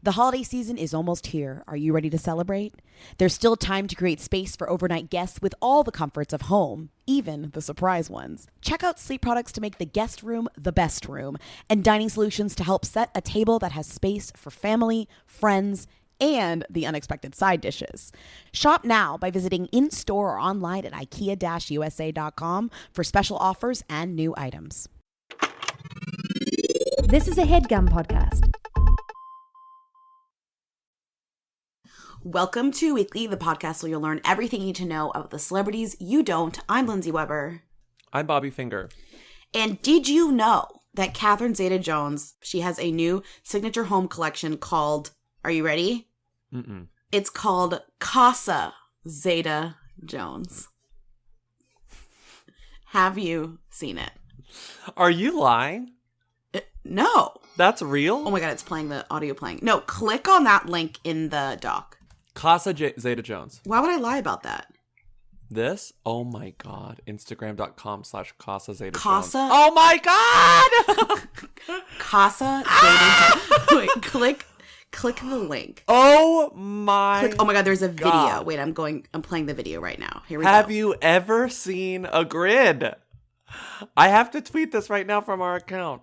The holiday season is almost here. Are you ready to celebrate? There's still time to create space for overnight guests with all the comforts of home, even the surprise ones. Check out Sleep Products to make the guest room the best room, and dining solutions to help set a table that has space for family, friends, and the unexpected side dishes. Shop now by visiting in-store or online at ikea-usa.com for special offers and new items. This is a HeadGum podcast. Welcome to Weekly, the podcast where you'll learn everything you need to know about the celebrities you don't. I'm Lindsay Weber. I'm Bobby Finger. And did you know that Catherine Zeta-Jones, she has a new signature home collection called, are you ready? Mm-mm. It's called Casa Zeta-Jones. Have you seen it? Are you lying? No. That's real? Oh my God, it's playing, the audio playing. No, click on that link in the doc. Casa Zeta-Jones. Why would I lie about that? This? Oh my God. Instagram.com/Casa Zeta-Jones. Casa? Oh my God! Casa Zeta-Jones. Wait, click the link. Oh my Oh my God, there's a video. God. Wait, I'm playing the video right now. Here we go. Have you ever seen a grid? I have to tweet this right now from our account.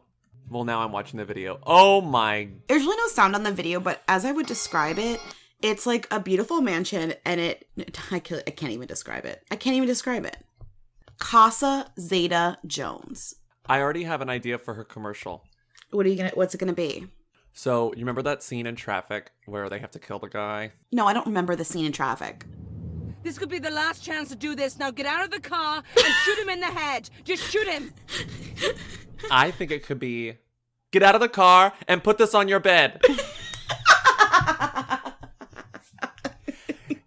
Well, now I'm watching the video. Oh my. There's really no sound on the video, but as I would describe it, it's like a beautiful mansion, and I can't even describe it. I can't even describe it. Casa Zeta-Jones. I already have an idea for her commercial. What's it gonna be? So, you remember that scene in Traffic where they have to kill the guy? No, I don't remember the scene in Traffic. This could be the last chance to do this. Now get out of the car and shoot him in the head. Just shoot him. I think it could be, get out of the car and put this on your bed.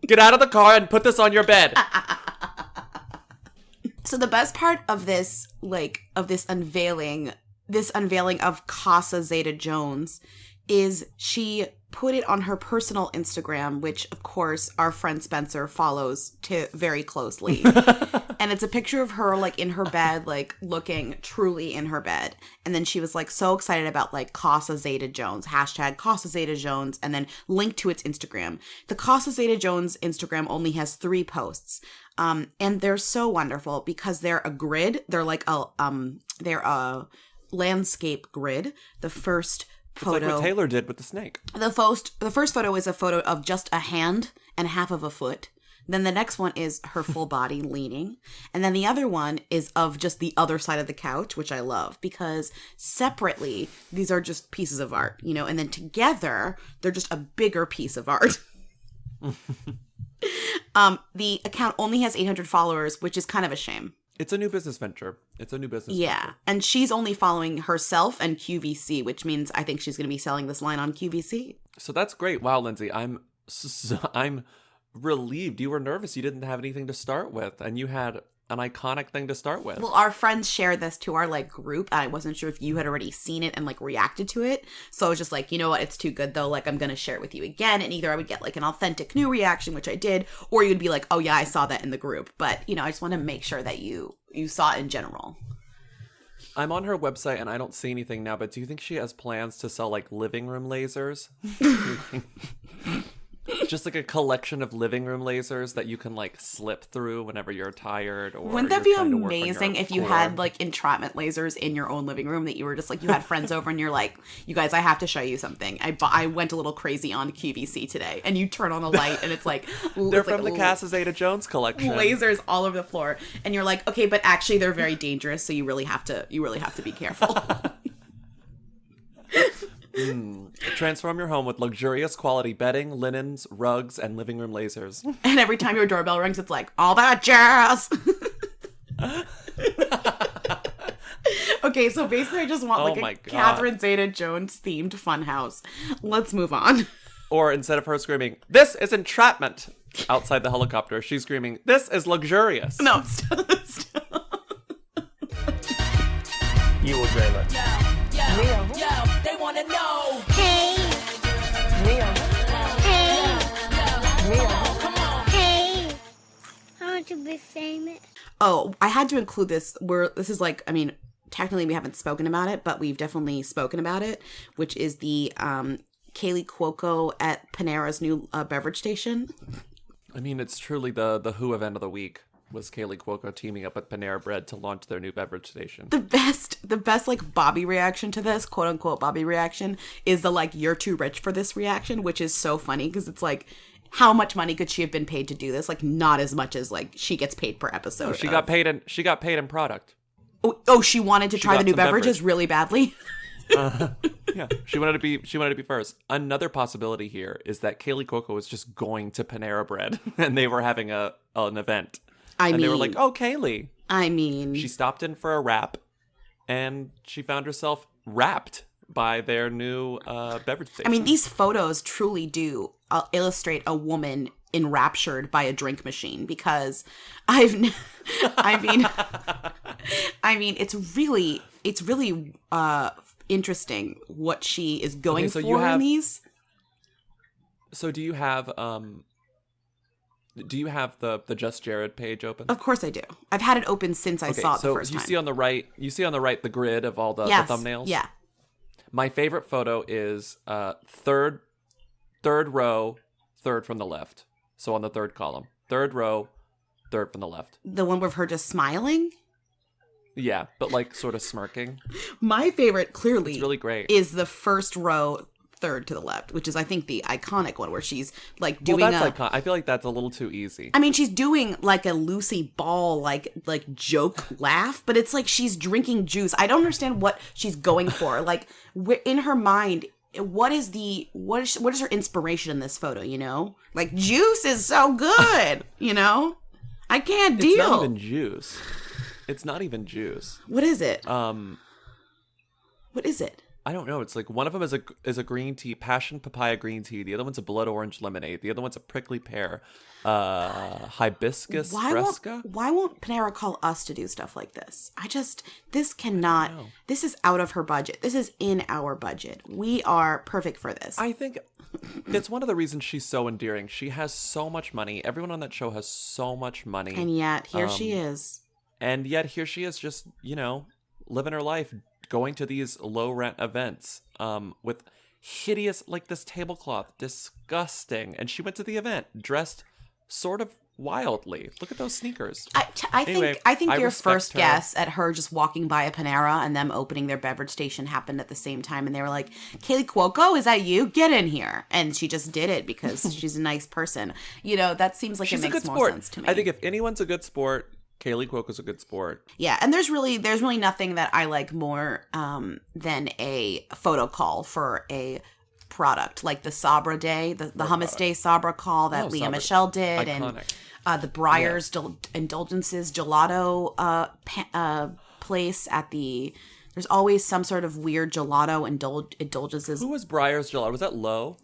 Get out of the car and put this on your bed. So the best part of this, this unveiling of Casa Zeta-Jones is she put it on her personal Instagram, which, of course, our friend Spencer follows very closely. And it's a picture of her, in her bed, looking truly in her bed. And then she was, so excited about, Casa Zeta-Jones, hashtag Casa Zeta-Jones, and then linked to its Instagram. The Casa Zeta-Jones Instagram only has 3 posts. And they're so wonderful because they're a grid. They're they're a landscape grid. The first photo. It's like what Taylor did with the snake. The first photo is a photo of just a hand and half of a foot. Then the next one is her full body leaning. And then the other one is of just the other side of the couch, which I love because separately, these are just pieces of art, and then together, they're just a bigger piece of art. The account only has 800 followers, which is kind of a shame. It's a new business venture. Yeah. And she's only following herself and QVC, which means I think she's going to be selling this line on QVC. So that's great. Wow, Lindsay, I'm relieved. You were nervous. You didn't have anything to start with, and you had an iconic thing to start with. Well, our friends shared this to our group, and I wasn't sure if you had already seen it and reacted to it. So I was just you know what, it's too good though. I'm gonna share it with you again, and either I would get an authentic new reaction, which I did, or you'd be oh yeah, I saw that in the group. But I just want to make sure that you saw it in general. I'm on her website and I don't see anything now, but do you think she has plans to sell living room lasers? Just a collection of living room lasers that you can slip through whenever you're tired. Or wouldn't that be amazing if you had entrapment lasers in your own living room that you were just you had friends over and you're you guys, I have to show you something. I went a little crazy on QVC today, and you turn on the light and it's they're from the Casa Zeta-Jones collection. Lasers all over the floor, and you're okay, but actually they're very dangerous, so you really have to be careful. Transform your home with luxurious quality bedding, linens, rugs, and living room lasers. And every time your doorbell rings, it's all that jazz. Okay, so basically I just want a Catherine Zeta-Jones themed funhouse. Let's move on. Or instead of her screaming, "This is entrapment," outside the helicopter, she's screaming, "This is luxurious." No, stop. You will Dreamer. Yo, they want to know. Hey. Neo. Hey. Neo. Come on. Hey. I want to be famous. Oh, I had to include this. This is technically we haven't spoken about it, but we've definitely spoken about it, which is the Kaylee Cuoco at Panera's new beverage station. I mean, it's truly the Who event of the week was Kaylee Cuoco teaming up with Panera Bread to launch their new beverage station. The best like Bobby reaction to this, quote unquote Bobby reaction, is the like "you're too rich for this" reaction, which is so funny because it's like, how much money could she have been paid to do this? Like, not as much as like she gets paid per episode. She got paid in product. Oh, she wanted to try the new beverages beverage. really badly. Yeah, she wanted to be first. Another possibility here is that Kaylee Cuoco was just going to Panera Bread and they were having an event. They were like, "Oh, Kaylee." I mean, She stopped in for a wrap, and she found herself wrapped by their new beverage station. I mean, these photos truly do illustrate a woman enraptured by a drink machine because I mean, it's really interesting what she is going for in these. So do you have the Just Jared page open? Of course I do. I've had it open since I saw it the first time. You see on the right the grid of all the thumbnails? Yeah. My favorite photo is third row, third from the left. So on the third column. Third row, third from the left. The one with her just smiling? Yeah, but like sort of smirking. My favorite, clearly, it's really great, is the first row, third to the left, which is, I think, the iconic one where she's like doing I feel like that's a little too easy. I mean, she's doing like a Lucy Ball like joke laugh, but it's like she's drinking juice. I don't understand what she's going for. Like, in her mind, what is her inspiration in this photo? You know, like juice is so good. You know, I can't deal. It's not even juice. It's not even juice. What is it? What is it? I don't know. It's like one of them is a green tea, passion papaya green tea. The other one's a blood orange lemonade. The other one's a prickly pear, hibiscus fresca. Why won't Panera call us to do stuff like this? This cannot. This is out of her budget. This is in our budget. We are perfect for this. I think it's one of the reasons she's so endearing. She has so much money. Everyone on that show has so much money. And yet, here she is. And yet, here she is just, living her life, going to these low-rent events with hideous, like this tablecloth, disgusting. And she went to the event dressed sort of wildly. Look at those sneakers. I think your first guess at her just walking by a Panera and them opening their beverage station happened at the same time. And they were like, "Kaylee Cuoco, is that you? Get in here." And she just did it because she's a nice person. That seems like it makes more sense to me. I think if anyone's a good sport, Kaylee Cuoco's a good sport. Yeah, and there's really nothing that I like more than a photo call for a product, like the Sabra Day, the Hummus Day Sabra call that Leah Michelle did. Iconic. And the Breyers Indulgences gelato place at the... There's always some sort of weird gelato indulgences. Who was Breyers Gelato? Was that Lowe?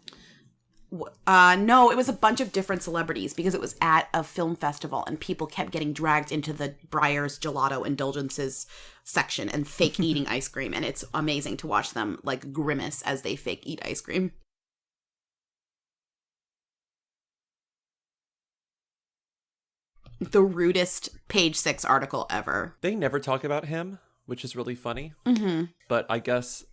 No, it was a bunch of different celebrities because it was at a film festival and people kept getting dragged into the Breyers Gelato Indulgences section and fake eating ice cream. And it's amazing to watch them like grimace as they fake eat ice cream. The rudest Page 6 article ever. They never talk about him, which is really funny. Mm-hmm. But I guess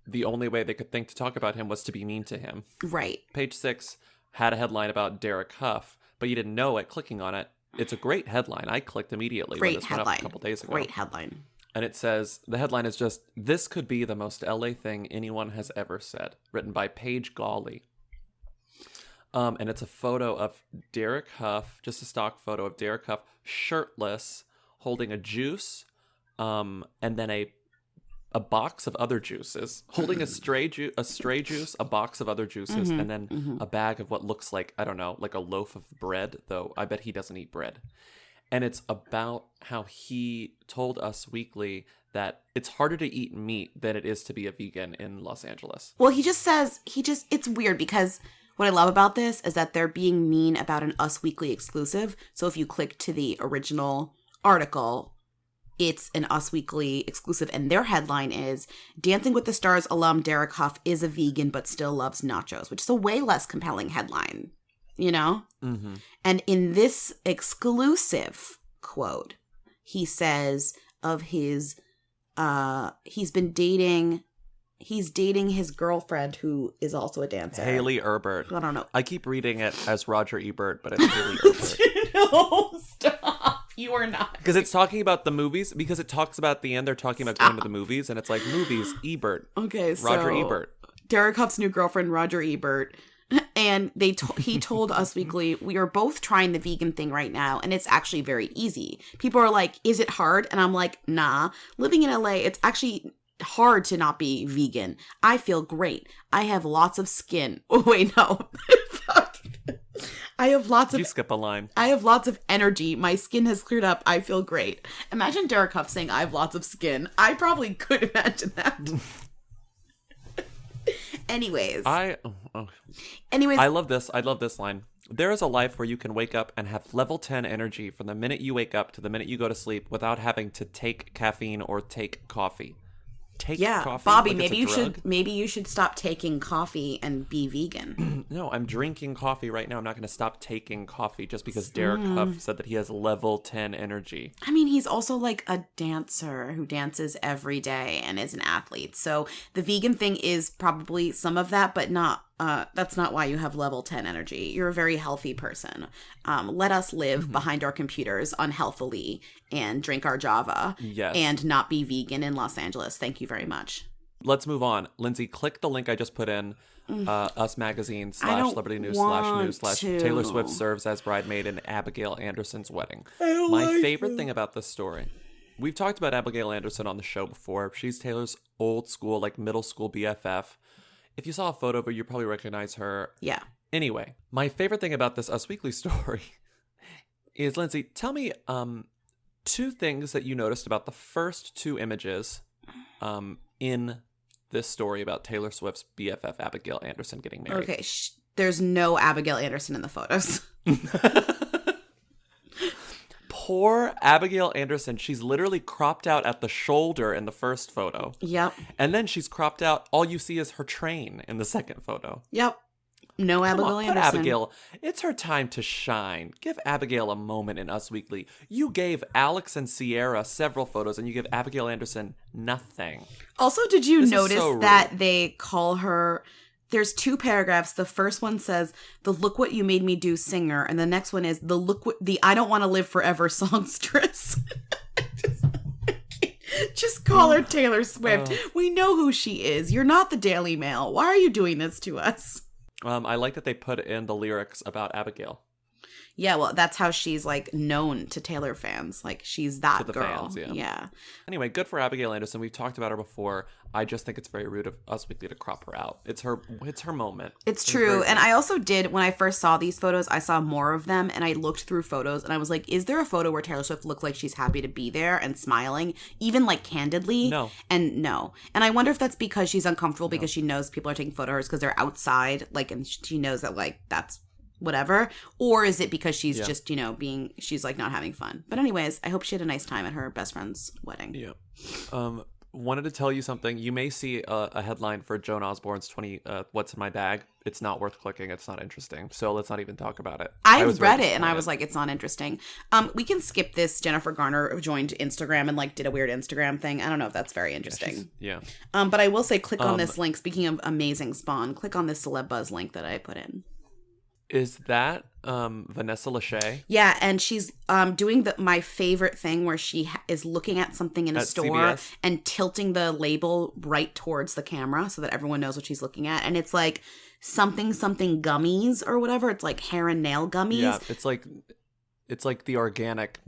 the only way they could think to talk about him was to be mean to him. Right. Page 6 had a headline about Derek Huff, but you didn't know it. Clicking on it, it's a great headline. I clicked immediately when this went up a couple days ago. Great headline. And it says, the headline is just, "This could be the most LA thing anyone has ever said," written by Paige Gawley. And it's a photo of Derek Huff, just a stock photo of Derek Huff, shirtless, holding a juice, and then a box of other juices, holding a stray juice, a box of other juices, and then a bag of what looks like, I don't know, like a loaf of bread, though I bet he doesn't eat bread. And it's about how he told Us Weekly that it's harder to eat meat than it is to be a vegan in Los Angeles. Well, it's weird because what I love about this is that they're being mean about an Us Weekly exclusive. So if you click to the original article, it's an Us Weekly exclusive, and their headline is "Dancing with the Stars alum Derek Huff is a vegan but still loves nachos," which is a way less compelling headline, Mm-hmm. And in this exclusive quote, he says of his, he's been dating he's dating his girlfriend who is also a dancer. Haley Erbert. I don't know. I keep reading it as Roger Ebert, but it's Haley Erbert. No, stop. You are not. Because it's talking about the movies. Because it talks about at the end, they're talking about going to the movies, and it's like movies, Ebert. Okay, so Roger Ebert. Derek Huff's new girlfriend, Roger Ebert, and he told Us Weekly, we are both trying the vegan thing right now, and it's actually very easy. People are like, is it hard? And I'm like, nah. Living in LA, it's actually hard to not be vegan. I feel great. I have lots of skin. Oh, wait, no. Fuck. I have lots of... You skip a line. I have lots of energy. My skin has cleared up. I feel great. Imagine Derek Huff saying, I have lots of skin. I probably could imagine that. Anyways. I love this. I love this line. There is a life where you can wake up and have level 10 energy from the minute you wake up to the minute you go to sleep without having to take caffeine or take coffee. Coffee? Bobby, like maybe you should stop taking coffee and be vegan. No, I'm drinking coffee right now. I'm not going to stop taking coffee just because Derek Huff said that he has level 10 energy. I mean, he's also like a dancer who dances every day and is an athlete. So the vegan thing is probably some of that, but not. That's not why you have level 10 energy. You're a very healthy person. Let us live behind our computers unhealthily and drink our Java and not be vegan in Los Angeles. Thank you very much. Let's move on. Lindsay, click the link I just put in. Us Magazine / Celebrity News / News / Taylor Swift serves as bridesmaid in Abigail Anderson's wedding. My favorite thing about this story. We've talked about Abigail Anderson on the show before. She's Taylor's old school, like middle school BFF. If you saw a photo of her, you probably recognize her. Yeah. Anyway, my favorite thing about this Us Weekly story is, Lindsay, tell me 2 things that you noticed about the first 2 images in this story about Taylor Swift's BFF Abigail Anderson getting married. Okay, there's no Abigail Anderson in the photos. Poor Abigail Anderson. She's literally cropped out at the shoulder in the first photo. Yep. And then she's cropped out. All you see is her train in the second photo. Yep. No Abigail Anderson. Abigail, it's her time to shine. Give Abigail a moment in Us Weekly. You gave Alex and Sierra several photos, and you give Abigail Anderson nothing. Also, did you notice so that they call her... There's 2 paragraphs. The first one says, the Look What You Made Me Do singer. And the next one is the I Don't Want to Live Forever songstress. Just call her Taylor Swift. We know who she is. You're not the Daily Mail. Why are you doing this to us? I like that they put in the lyrics about Abigail. Yeah, well, that's how she's, like, known to Taylor fans. Like, she's that to the girl. Fans, yeah. Anyway, good for Abigail Anderson. We've talked about her before. I just think it's very rude of Us Weekly to crop her out. It's her moment. It's true. And I also did, when I first saw these photos, I saw more of them, and I looked through photos, and I was like, is there a photo where Taylor Swift looks like she's happy to be there and smiling, even, like, candidly? No. And no. And I wonder if that's because she's uncomfortable because she knows people are taking photos because they're outside, like, and she knows that, like, that's whatever, or is it because she's just, you know, she's like not having fun. But anyways, I hope she had a nice time at her best friend's wedding. Wanted to tell you something. You may see a headline for Joan Osborne's 20 What's in My Bag. It's not worth clicking. It's not interesting, so let's not even talk about it. I read it and I was like, it's not interesting. We can skip this. Jennifer Garner joined Instagram and like did a weird Instagram thing. I don't know if that's very interesting. But I will say, click on this link. Speaking of amazing spawn, click on this Celeb Buzz link that I put in. Is that Vanessa Lachey? Yeah, and she's doing my favorite thing where she is looking at something in a store CBS? And tilting the label right towards the camera so that everyone knows what she's looking at. And it's like something gummies or whatever. It's like hair and nail gummies. Yeah, it's like the organic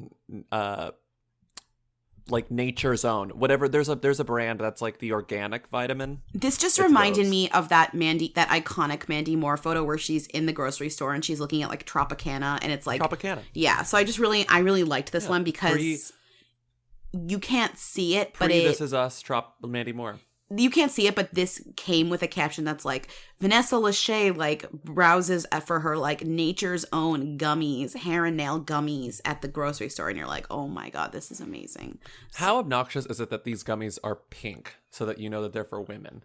like Nature's Own, whatever. There's a brand that's like the organic vitamin. This just reminded me of that iconic Mandy Moore photo where she's in the grocery store and she's looking at like Tropicana, and it's like Tropicana. Yeah, so I really liked this one because you can't see it, but This Is Us, Mandy Moore. You can't see it, but this came with a caption that's like, Vanessa Lachey like browses for her like Nature's Own gummies, hair and nail gummies at the grocery store, and you're like, oh my god, this is amazing. How obnoxious is it that these gummies are pink so that you know that they're for women?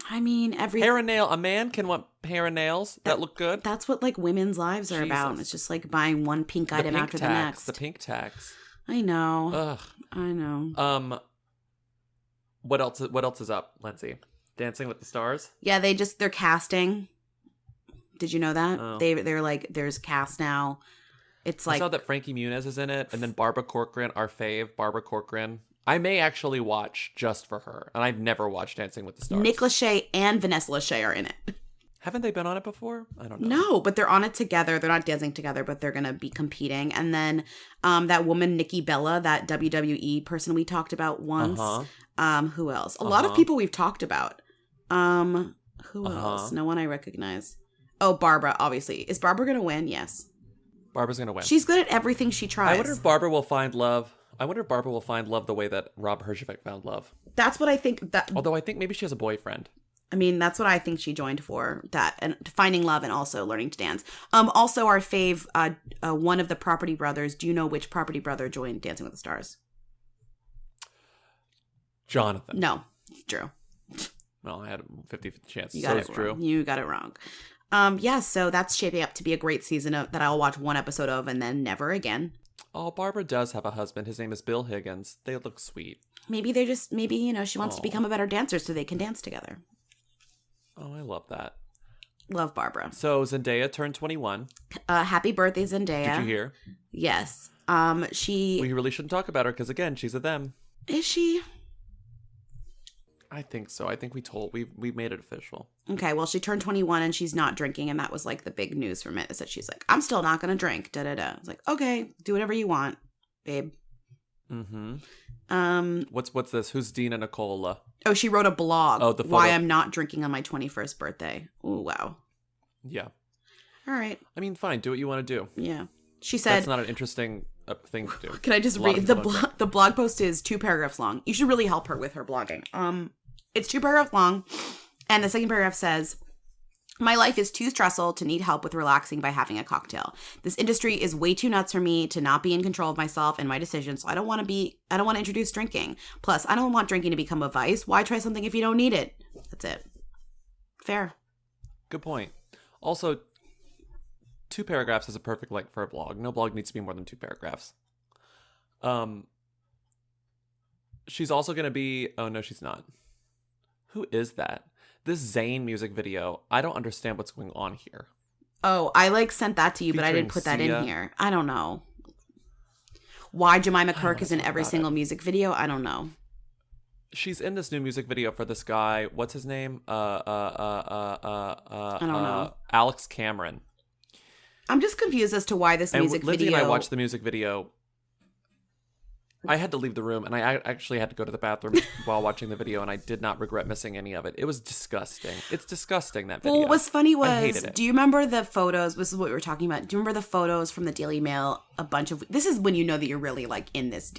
I mean, hair and nail. A man can want hair and nails that look good. That's what like women's lives are about. It's just like buying one pink item after the next. The pink tax. I know. Ugh. I know. What else is up, Lindsay? Dancing with the Stars? Yeah, they're casting. Did you know that? Oh. They're like, there's cast now. It's I like, saw that Frankie Muniz is in it, and then Barbara Corcoran, our fave, Barbara Corcoran. I may actually watch just for her, and I've never watched Dancing with the Stars. Nick Lachey and Vanessa Lachey are in it. Haven't they been on it before? I don't know. No, but they're on it together. They're not dancing together, but they're going to be competing. And then that woman, Nikki Bella, that WWE person we talked about once. Who else? A lot of people we've talked about. Who else? No one I recognize. Oh, Barbara, obviously. Is Barbara going to win? Yes. Barbara's going to win. She's good at everything she tries. I wonder if Barbara will find love. I wonder if Barbara will find love the way that Rob Herjavec found love. That's what I think. Although I think maybe she has a boyfriend. I mean, that's what I think she joined for, that and finding love and also learning to dance. Also, our fave, one of the Property Brothers. Do you know which Property Brother joined Dancing with the Stars? Jonathan. No, it's Drew. Well, I had a 50-50 chance. You got it Drew. wrong. You got it wrong. Yeah, so that's shaping up to be a great season that I'll watch one episode of and then never again. Oh, Barbara does have a husband. His name is Bill Higgins. They look sweet. Maybe she wants to become a better dancer so they can dance together. Oh, I love that. Love Barbara. So Zendaya turned 21. Happy birthday, Zendaya. Did you hear? Yes. We really shouldn't talk about her because, again, she's a them. Is she? I think so. I think we made it official. Okay, well, she turned 21 and she's not drinking, and that was like the big news from it, is that she's like, I'm still not going to drink, da-da-da. It's like, okay, do whatever you want, babe. Mm-hmm. What's this? Who's Dina Nicola? Oh, she wrote a blog. Oh, the photo. Why I'm not drinking on my 21st birthday. Ooh, wow. Yeah. All right. I mean, fine. Do what you want to do. Yeah. She said... That's not an interesting thing to do. Can I just read? The blog post is 2 paragraphs long. You should really help her with her blogging. It's 2 paragraphs long, and the second paragraph says... My life is too stressful to need help with relaxing by having a cocktail. This industry is way too nuts for me to not be in control of myself and my decisions, so I don't want to introduce drinking. Plus, I don't want drinking to become a vice. Why try something if you don't need it? That's it. Fair. Good point. Also, 2 paragraphs is a perfect length for a blog. No blog needs to be more than 2 paragraphs. She's also going to be... Oh, no, she's not. Who is that? This Zayn music video, I don't understand what's going on here. Oh, I sent that to you, but I didn't put that in here. I don't know. Why Jemima Kirk is in every single music video, I don't know. She's in this new music video for this guy. What's his name? I don't know. Alex Cameron. I'm just confused as to why this music Lindsay video... and I watched the music video. I had to leave the room, and I actually had to go to the bathroom while watching the video, and I did not regret missing any of it. It was disgusting. It's disgusting, that video. Well, what was funny was, I hated it. Do you remember the photos? This is what we were talking about. Do you remember the photos from the Daily Mail? This is when you know that you're really in this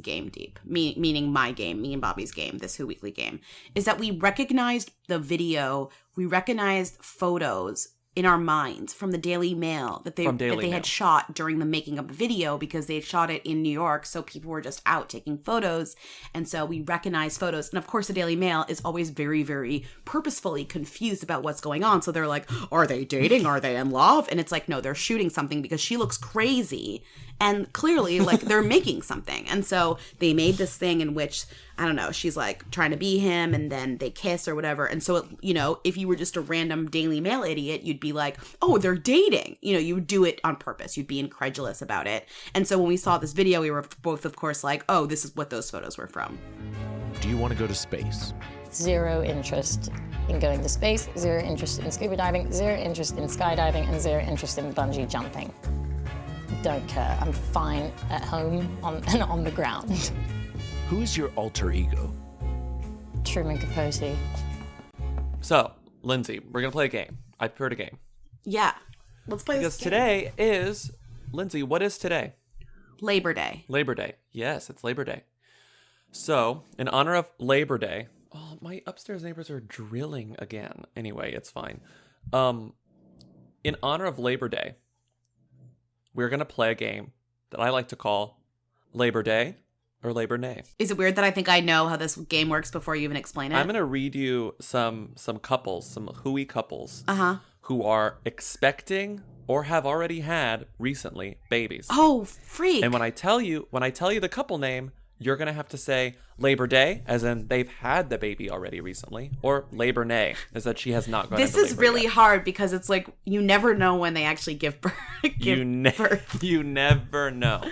game deep. Meaning my game, me and Bobby's game, this Who Weekly game. Is that we recognized the video, we recognized photos in our minds from the Daily Mail that they had shot during the making of the video, because they had shot it in New York, so people were just out taking photos, and so we recognized photos. And of course the Daily Mail is always very, very purposefully confused about what's going on, so they're like, are they dating, are they in love? And it's like, no, they're shooting something because she looks crazy, and clearly they're making something. And so they made this thing in which, I don't know, she's trying to be him, and then they kiss or whatever. And so, if you were just a random Daily Mail idiot, you'd be like, oh, they're dating. You would do it on purpose. You'd be incredulous about it. And so when we saw this video, we were both, of course, like, oh, this is what those photos were from. Do you want to go to space? Zero interest in going to space, 0 interest in scuba diving, 0 interest in skydiving, and 0 interest in bungee jumping. Don't care. I'm fine at home on the ground. Who is your alter ego? Truman Capote. So, Lindsay, we're going to play a game. I prepared a game. Yeah. Let's play because this game. Today is... Lindsay, what is today? Labor Day. Labor Day. Yes, it's Labor Day. So, in honor of Labor Day... Oh, my upstairs neighbors are drilling again. Anyway, it's fine. In honor of Labor Day, we're going to play a game that I like to call Labor Day or Labor Nay. Is it weird that I think I know how this game works before you even explain it? I'm going to read you some couples, some hooey couples who are expecting or have already had recently babies. Oh, freak. And when I tell you the couple name, you're going to have to say Labor Day, as in they've had the baby already recently, or Labor Nay, as that she has not gone This into is labor really yet. hard because it's like you never know when they actually give birth. You never know.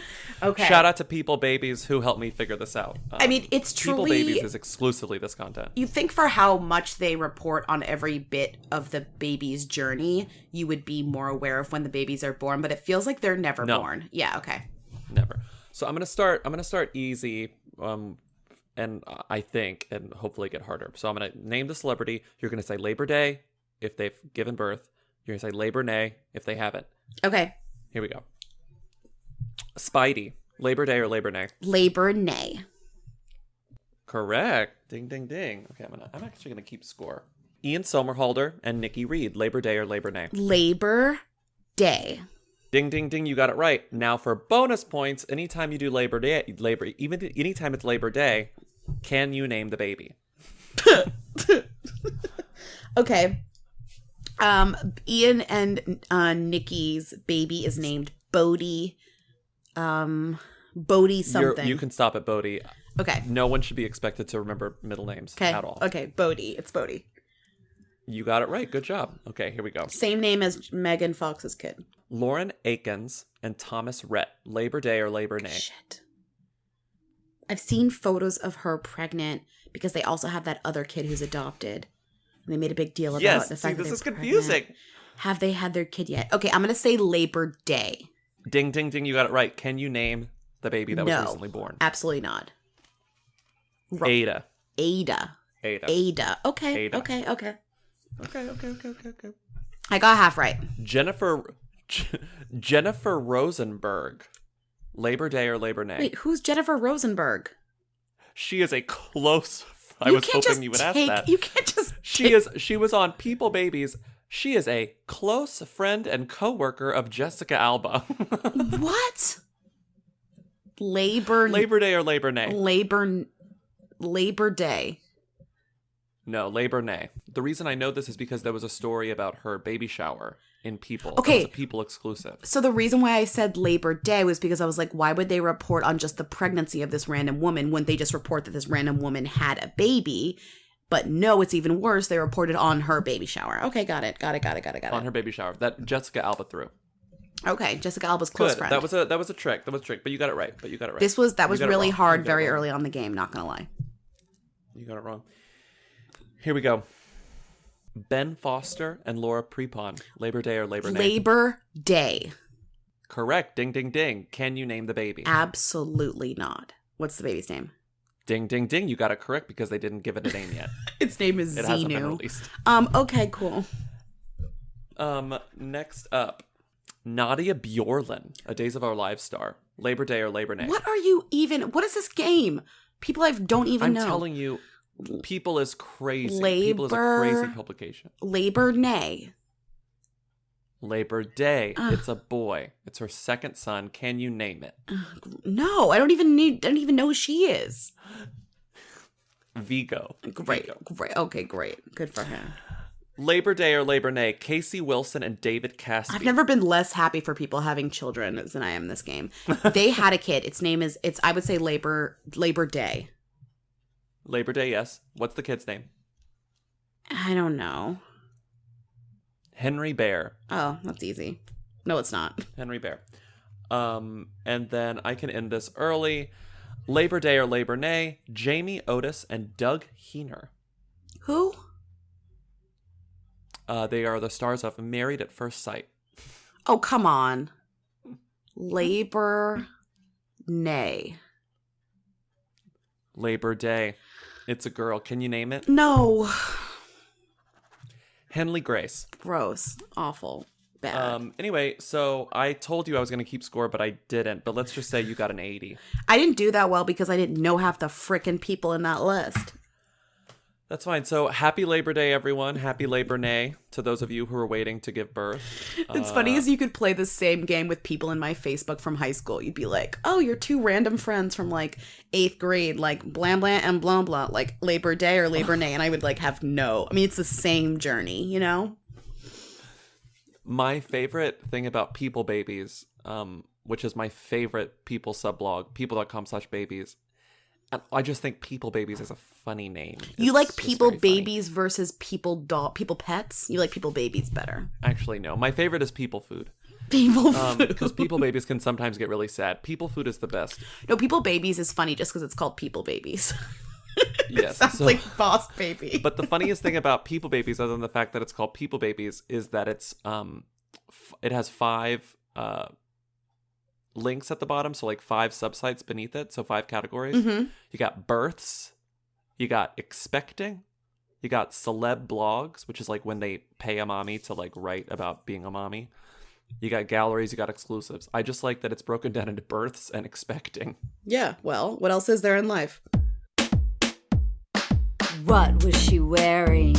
Okay. Shout out to People Babies who helped me figure this out. I mean, it's People truly... Babies is exclusively this content. You think for how much they report on every bit of the baby's journey, you would be more aware of when the babies are born, but it feels like they're never born. Yeah, okay. Never. So I'm gonna start easy, and I think, and hopefully get harder. So I'm gonna name the celebrity. You're gonna say Labor Day if they've given birth. You're gonna say Labor Nay if they haven't. Okay. Here we go. Spidey, Labor Day or Labor Nay? Labor Nay. Correct. Ding ding ding. Okay, I'm actually gonna keep score. Ian Somerhalder and Nikki Reed, Labor Day or Labor Nay? Labor Day. Ding ding ding, you got it right. Now for bonus points, anytime you do Labor Day, even anytime it's Labor Day, can you name the baby? Okay. Ian and Nikki's baby is named Bodhi. Bodhi something. You can stop at Bodhi. Okay. No one should be expected to remember middle names at all. Okay, Bodhi. It's Bodhi. You got it right. Good job. Okay, here we go. Same name as Megan Fox's kid. Lauren Akins and Thomas Rhett, Labor Day or Labor Nay? Shit. I've seen photos of her pregnant because they also have that other kid who's adopted. And they made a big deal about the fact that this is they're confusing. pregnant. Have they had their kid yet? Okay, I'm going to say Labor Day. Ding, ding, ding, you got it right. Can you name the baby that was No, recently born? absolutely not. Ada. Ada. Okay, Ada. okay. Okay. I got half right. Jennifer Rosenberg, Labor Day or Labor Nay? Wait, who's Jennifer Rosenberg? She is a close... I was hoping you would ask that. You can't just... She was on People Babies. She is a close friend and co-worker of Jessica Alba. What? Labor Day or Labor Nay? Labor Day. No, Labor Nay. The reason I know this is because there was a story about her baby shower in People. Okay. That was a People exclusive. So the reason why I said Labor Day was because I was like, why would they report on just the pregnancy of this random woman? Wouldn't they just report that this random woman had a baby? But no, it's even worse. They reported on her baby shower. Okay, got it. On her baby shower. That Jessica Alba threw. Okay, Jessica Alba's close Good. friend. That was a trick. But you got it right. That was really hard very early on in the game, not gonna lie. You got it wrong. Here we go. Ben Foster and Laura Prepon, Labor Day or Labor Nay? Labor Day. Correct. Ding, ding, ding. Can you name the baby? Absolutely not. What's the baby's name? Ding, ding, ding. You got it correct because they didn't give it a name yet. Its name is It hasn't been Xenu. released. Okay, cool. Next up, Nadia Bjorlin, A Days of Our Lives star, Labor Day or Labor Nay? What is this game? People I don't even know. I'm telling you, People is crazy. People is a Labor- crazy publication. Labor Nay. Labor Day. It's a boy. It's her second son. Can you name it? No, I don't even know who she is. Vigo. Great. Vigo. Great. Okay, great. Good for him. Labor Day or Labor Nay? Casey Wilson and David Caspi. I've never been less happy for people having children than I am in this game. They had a kid. Its name is I would say Labor Day. Labor Day, yes. What's the kid's name? I don't know. Henry Bear. Oh, that's easy. No, it's not. Henry Bear. And then I can end this early. Labor Day or Labor Nay? Jamie Otis and Doug Heener. Who? They are the stars of Married at First Sight. Oh, come on. Labor Nay. Labor Day. It's a girl. Can you name it? No. Henley Grace. Gross. Awful. Bad. Anyway, so I told you I was going to keep score, but I didn't. But let's just say you got an 80. I didn't do that well because I didn't know half the frickin' people in that list. That's fine. So happy Labor Day, everyone. Happy Labor Nay to those of you who are waiting to give birth. It's funny as you could play the same game with people in my Facebook from high school. You'd be like, oh, you're two random friends from like 8th grade, like blah, blah, and blah, blah, like Labor Day or Labor Nay. And I would like have it's the same journey, you know? My favorite thing about People Babies, which is my favorite People subblog, people.com/babies, I just think People Babies is a funny name. You It's like just people very funny. babies versus people pets? You like people babies better. Actually, no. My favorite is People Food. People food. Because People Babies can sometimes get really sad. People Food is the best. No, people babies is funny just because it's called people babies. Yes. Sounds so- like boss baby. But the funniest thing about People Babies, other than the fact that it's called People Babies, is that it's it has 5 links at the bottom, so like 5 subsites beneath it, so 5 categories. Mm-hmm. You got births, you got expecting, you got celeb blogs, which is like when they pay a mommy to like write about being a mommy. You got galleries, you got exclusives. I just like that it's broken down into births and expecting. Yeah, well, what else is there in life? What was she wearing?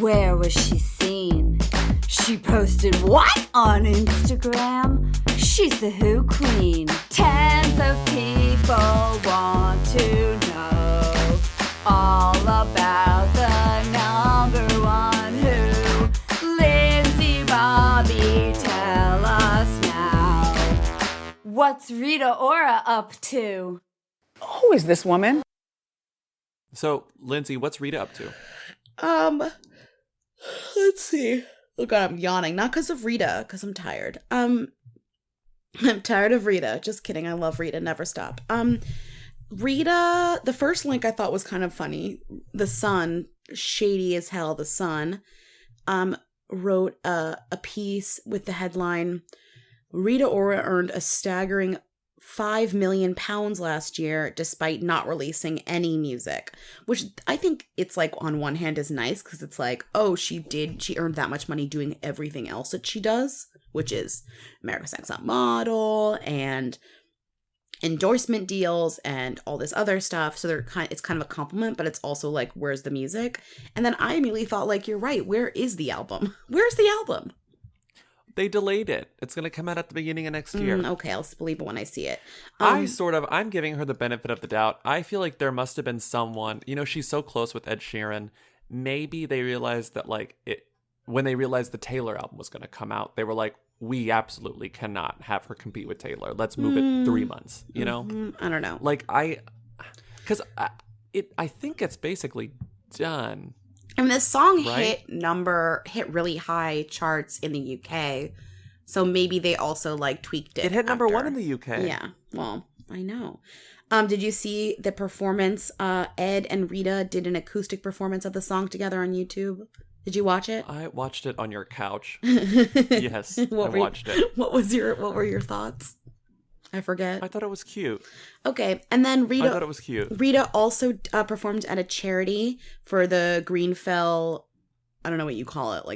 Where was she seen? She posted what on Instagram? She's the Who Queen. Tens of people want to know all about the number one Who. Lindsay, Bobby, tell us now. What's Rita Ora up to? Who is this woman? So, Lindsay, what's Rita up to? Let's see. Oh god, I'm yawning. Not because of Rita, because I'm tired. I'm tired of Rita. Just kidding. I love Rita. Never stop. Rita, the first link I thought was kind of funny. The Sun, shady as hell, The Sun, wrote a piece with the headline, Rita Ora earned a staggering £5 million last year despite not releasing any music, which I think it's like on one hand is nice because it's like, oh, she earned that much money doing everything else that she does, which is America's Next Top Model and endorsement deals and all this other stuff. So it's kind of a compliment, but it's also like, where's the music? And then I immediately thought, like, you're right, where is the album? Where's the album? They delayed it. It's going to come out at the beginning of next year. Okay, I'll believe it when I see it. I'm giving her the benefit of the doubt. I feel like there must have been someone, she's so close with Ed Sheeran. Maybe they realized that when they realized the Taylor album was going to come out, they were like, we absolutely cannot have her compete with Taylor. Let's move it 3 months, I don't know. I think it's basically done. I mean, this song Right? hit really high charts in the UK, so maybe they also tweaked it. It hit number after. 1 in the UK. Yeah, well, I know. Did you see the performance? Ed and Rita did an acoustic performance of the song together on YouTube. Did you watch it? I watched it on your couch. Yes, I watched it. What were your thoughts? I forget. I thought it was cute. Okay, and then I thought it was cute. Rita also performed at a charity for the Greenfell. I don't know what you call it,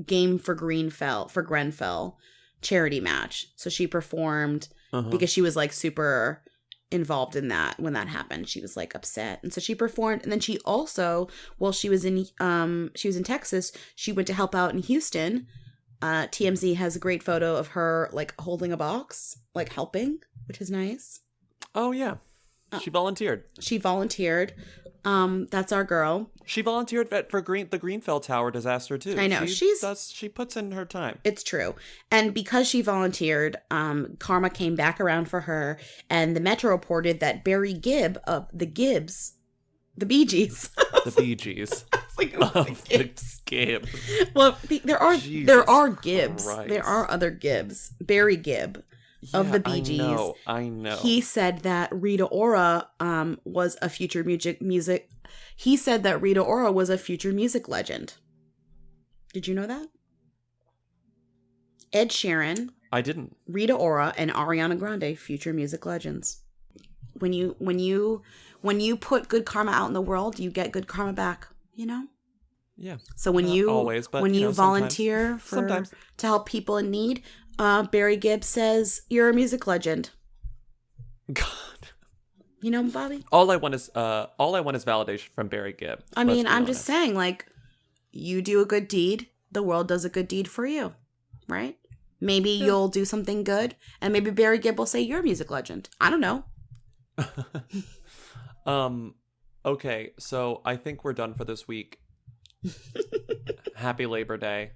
game for Grenfell charity match. So she performed because she was super involved in that when that happened. She was upset, and so she performed. And then she also, while she was in Texas, she went to help out in Houston. TMZ has a great photo of her holding a box, helping, which is nice. Oh yeah, she volunteered. That's our girl. She volunteered for the Greenfell Tower disaster too. I know. She puts in her time. It's true. And because she volunteered, karma came back around for her, and the Metro reported that Barry Gibb of the Gibbs, the Bee Gees. The Bee Gees. The Gibbs. Gibb. Well, there are Gibbs. Christ. There are other Gibbs. Barry Gibb of the Bee Gees. I know. He said that Rita Ora was a future music. He said that Rita Ora was a future music legend. Did you know that? Ed Sheeran, I didn't. Rita Ora, and Ariana Grande, future music legends. When you put good karma out in the world, you get good karma back. Yeah. So when you always, but volunteer sometimes to help people in need, Barry Gibb says you're a music legend. God. Bobby. All I want is validation from Barry Gibb. I mean, I'm just saying, you do a good deed, the world does a good deed for you, right? Maybe you'll do something good, and maybe Barry Gibb will say you're a music legend. I don't know. Okay, so I think we're done for this week. Happy Labor Day.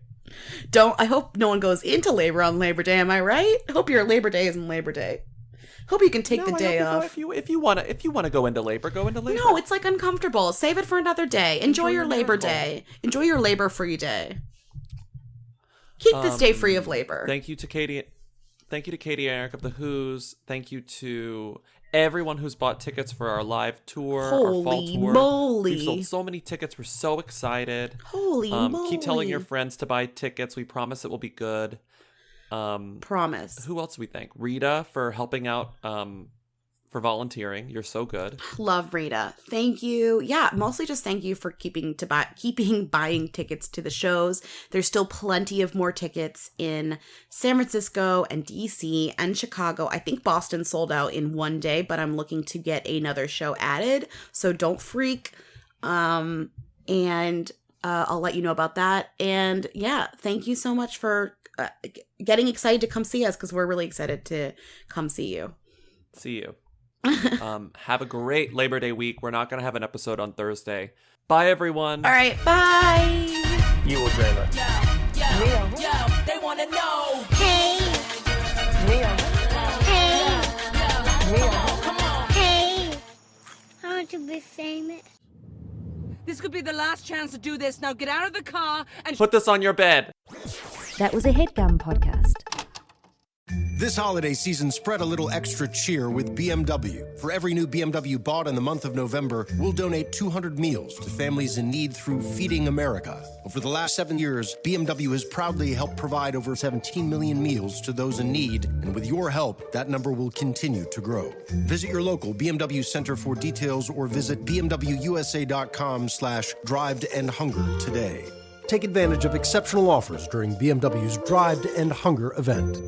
I hope no one goes into labor on Labor Day, am I right? I hope your Labor Day isn't Labor Day. Hope you can take No, the I day hope off. if you wanna go into labor, go into labor. No, it's like uncomfortable. Save it for another day. Enjoy your Labor miracle. Day. Enjoy your labor-free day. Keep this day free of labor. Thank you to Katie. Thank you to Katie and Eric of the Who's. Thank you to everyone who's bought tickets for our live tour, our fall Holy tour. moly. We've sold so many tickets. We're so excited. Holy moly. Keep telling your friends to buy tickets. We promise it will be good. Promise. Who else do we thank? Rita for helping out, for volunteering. You're so good. Love Rita. Thank you. Yeah, mostly just thank you for keeping buying tickets to the shows. There's still plenty of more tickets in San Francisco and DC and Chicago. I think Boston sold out in one day, but I'm looking to get another show added. So don't freak. And I'll let you know about that. And yeah, thank you so much for getting excited to come see us, because we're really excited to come see you. See you. Have a great Labor Day week. We're not going to have an episode on Thursday. Bye, everyone. All right, bye. You will dream it. Yo, they want to know. Hey, Neil. hey, Neil. hey. I want to be famous. This could be the last chance to do this. Now get out of the car and Put this on your bed. That was a HeadGum podcast. This holiday season, spread a little extra cheer with BMW. For every new BMW bought in the month of November, we'll donate 200 meals to families in need through Feeding America. Over the last 7 years, BMW has proudly helped provide over 17 million meals to those in need, and with your help, that number will continue to grow. Visit your local BMW center for details or visit bmwusa.com/Drive to End Hunger today. Take advantage of exceptional offers during BMW's Drive to End Hunger event.